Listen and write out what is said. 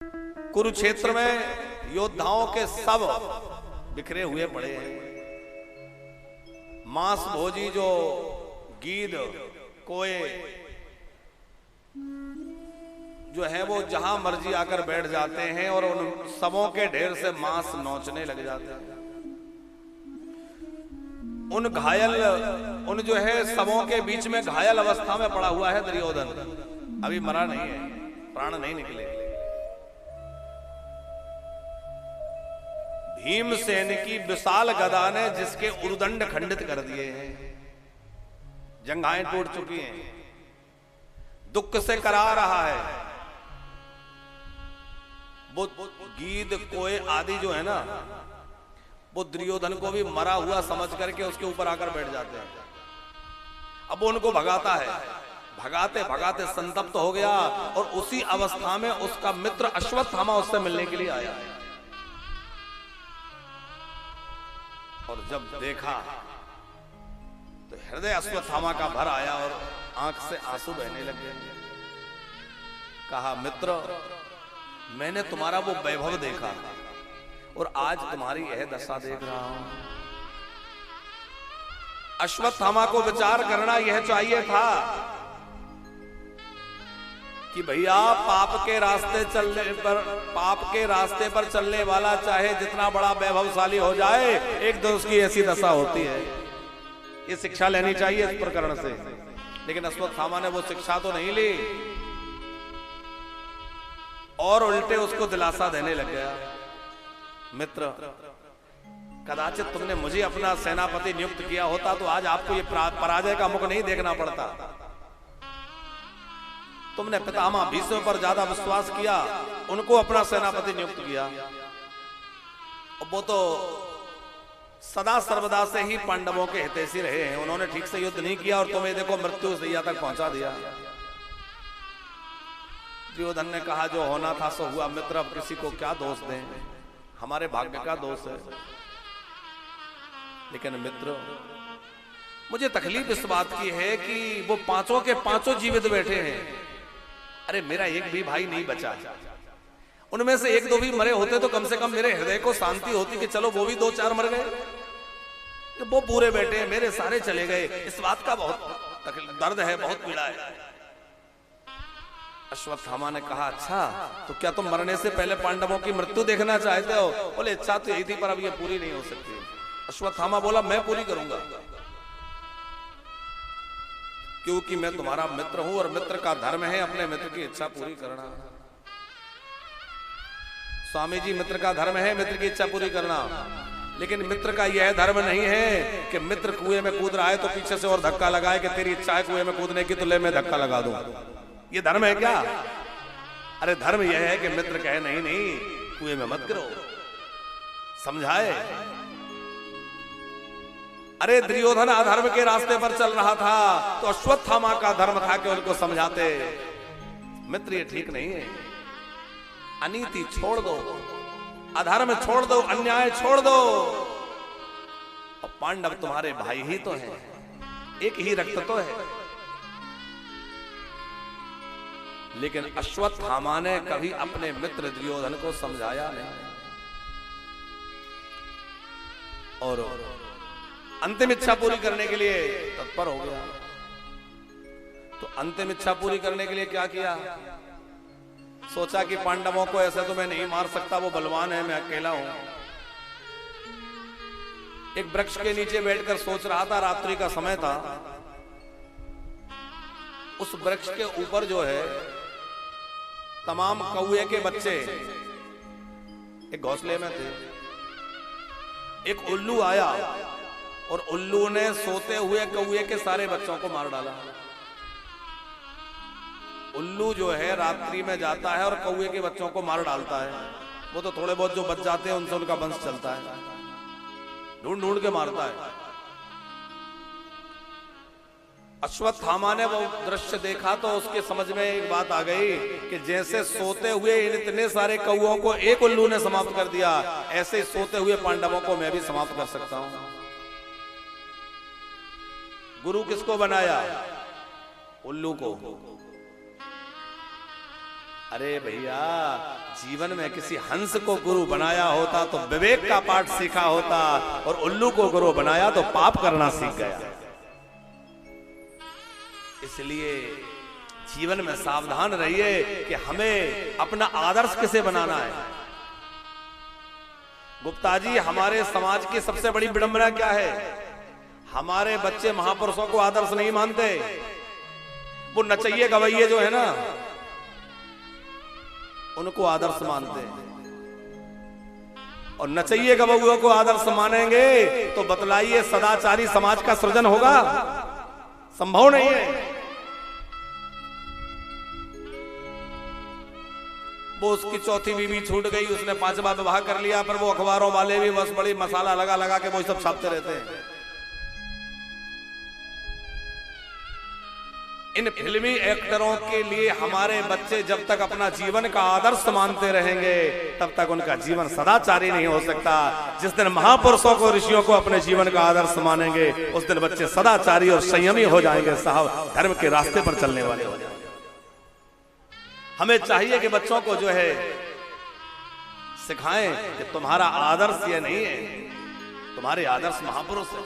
कुरुक्षेत्र में योद्धाओं के सब बिखरे हुए पड़े हैं। मांस भोजी जो गीद कोए जो है वो जहां मर्जी आकर बैठ जाते हैं और उन सबों के ढेर से मांस नोचने लग जाते हैं। उन घायल उन जो है सबों के बीच में घायल अवस्था में पड़ा हुआ है दुर्योधन, अभी मरा नहीं है, प्राण नहीं निकले। भीमसेन की विशाल गदा ने जिसके उरुदंड खंडित कर दिए हैं, जंघाएं टूट चुकी हैं, दुख से करा रहा है। वो गीद कोए आदि जो है ना, वो दुर्योधन को भी मरा हुआ समझ करके उसके ऊपर आकर बैठ जाते हैं। अब वो उनको भगाता है, भगाते भगाते संतप्त हो गया और उसी अवस्था में उसका मित्र अश्वत्थामा उससे मिलने के लिए आया। और जब देखा तो हृदय अश्वत्थामा का भर आया और आंख से आंसू बहने लगे। कहा, मित्र, मैंने तुम्हारा वो वैभव देखा और आज तुम्हारी यह दशा देख रहा हूं। अश्वत्थामा को विचार करना यह चाहिए था कि भैया पाप के रास्ते पर चलने वाला चाहे जितना बड़ा वैभवशाली हो जाए, एक दिन उसकी ऐसी दशा होती है। ये शिक्षा लेनी चाहिए इस प्रकरण से। लेकिन अश्वत्थामा ने वो शिक्षा तो नहीं ली और उल्टे उसको दिलासा देने लग गया। मित्र, कदाचित तुमने मुझे अपना सेनापति नियुक्त किया होता तो आज आपको ये पराजय का मुख नहीं देखना पड़ता। तुमने पितामह भीष्म पर ज्यादा विश्वास किया, उनको अपना सेनापति नियुक्त किया। वो तो सदा सर्वदा से ही पांडवों के हितैषी रहे हैं, उन्होंने ठीक से युद्ध नहीं किया और तुम्हें देखो मृत्यु सैया तक पहुंचा दिया। दुर्योधन ने कहा, जो होना था सो हुआ। मित्र, अब किसी को क्या दोष दें, हमारे भाग्य का दोष है। लेकिन मित्र, मुझे तकलीफ इस बात की है कि वो पांचों के पांचों जीवित बैठे हैं। अरे मेरा एक भी भाई नहीं बचा। उनमें से एक दो भी मरे होते तो कम से कम मेरे हृदय को शांति होती कि चलो वो भी दो चार मर गए। वो पूरे बैठे हैं, मेरे सारे चले गए। इस बात का बहुत दर्द है, बहुत पीड़ा है। अश्वत्थामा ने कहा, अच्छा तो क्या तुम मरने से पहले पांडवों की मृत्यु देखना चाहते हो? बोले, इच्छा तो यही थी पर अब ये पूरी नहीं हो सकती। अश्वत्थामा बोला, मैं पूरी करूंगा, क्योंकि मैं तुम्हारा मित्र हूं और मित्र का धर्म है अपने मित्र की इच्छा पूरी करना। स्वामी जी, मित्र का धर्म है मित्र की इच्छा पूरी करना, लेकिन मित्र का यह धर्म नहीं है कि मित्र कुएं में कूद रहा है तो पीछे से और धक्का लगाए कि तेरी इच्छा है कुएं में कूदने की तो ले मैं धक्का लगा दूं। ये धर्म है क्या? अरे धर्म यह है कि मित्र कहे, नहीं नहीं कुएं में मत गिरो, समझाए। अरे दुर्योधन अधर्म के रास्ते पर चल रहा था तो अश्वत्थामा का धर्म था कि उनको समझाते, मित्र ये ठीक नहीं है, अनीति छोड़ दो, अधर्म छोड़ दो, अन्याय छोड़ दो। और पांडव तुम्हारे भाई ही तो हैं, एक ही रक्त तो है। लेकिन अश्वत्थामा ने कभी अपने मित्र दुर्योधन को समझाया नहीं और अंतिम इच्छा पूरी करने के लिए तत्पर हो गया। तो अंतिम इच्छा पूरी करने के लिए क्या किया? सोचा कि पांडवों को ऐसे तो मैं नहीं मार सकता, वो बलवान है, मैं अकेला हूं। एक वृक्ष के नीचे बैठकर सोच रहा था, रात्रि का समय था। उस वृक्ष के ऊपर जो है तमाम कौए के बच्चे एक घोंसले में थे। एक उल्लू आया और उल्लू ने सोते हुए कौए के सारे बच्चों को मार डाला। उल्लू जो है रात्रि में जाता है और कौए के बच्चों को मार डालता है। वो तो थोड़े बहुत जो बच जाते हैं उनसे उनका वंश चलता है, ढूंढ ढूंढ के मारता है। अश्वत्थामा ने वो दृश्य देखा तो उसके समझ में एक बात आ गई कि जैसे सोते हुए इतने सारे कौओं को एक उल्लू ने समाप्त कर दिया, ऐसे सोते हुए पांडवों को मैं भी समाप्त कर सकता हूं। गुरु किसको बनाया? उल्लू को। अरे भैया, जीवन में किसी हंस को गुरु बनाया होता तो विवेक का पाठ सीखा होता, और उल्लू को गुरु बनाया तो पाप करना सीख गया। इसलिए जीवन में सावधान रहिए कि हमें अपना आदर्श किसे बनाना है। गुप्ता जी, हमारे समाज की सबसे बड़ी विडंबना क्या है? हमारे बच्चे महापुरुषों को आदर्श नहीं मानते। वो नचइये गवैये जो है ना, उनको आदर्श मानते हैं। और नचइये गवैयों को आदर्श मानेंगे तो बतलाइए सदाचारी समाज का सृजन होगा? संभव नहीं है। वो उसकी चौथी बीवी छूट गई, उसने 5वां विवाह कर लिया, पर वो अखबारों वाले भी बस बड़ी मसाला लगा लगा के वो सब छापते रहते हैं। इन फिल्मी एक्टरों के लिए हमारे बच्चे जब तक अपना जीवन का आदर्श मानते रहेंगे तब तक उनका जीवन सदाचारी नहीं हो सकता। जिस दिन महापुरुषों को, ऋषियों को अपने जीवन का आदर्श मानेंगे, उस दिन बच्चे सदाचारी और संयमी हो जाएंगे साहब, धर्म के रास्ते पर चलने वाले हो जाएंगे। हमें चाहिए कि बच्चों को जो है सिखाएं कि तुम्हारा आदर्श ये नहीं है, तुम्हारे आदर्श महापुरुष है।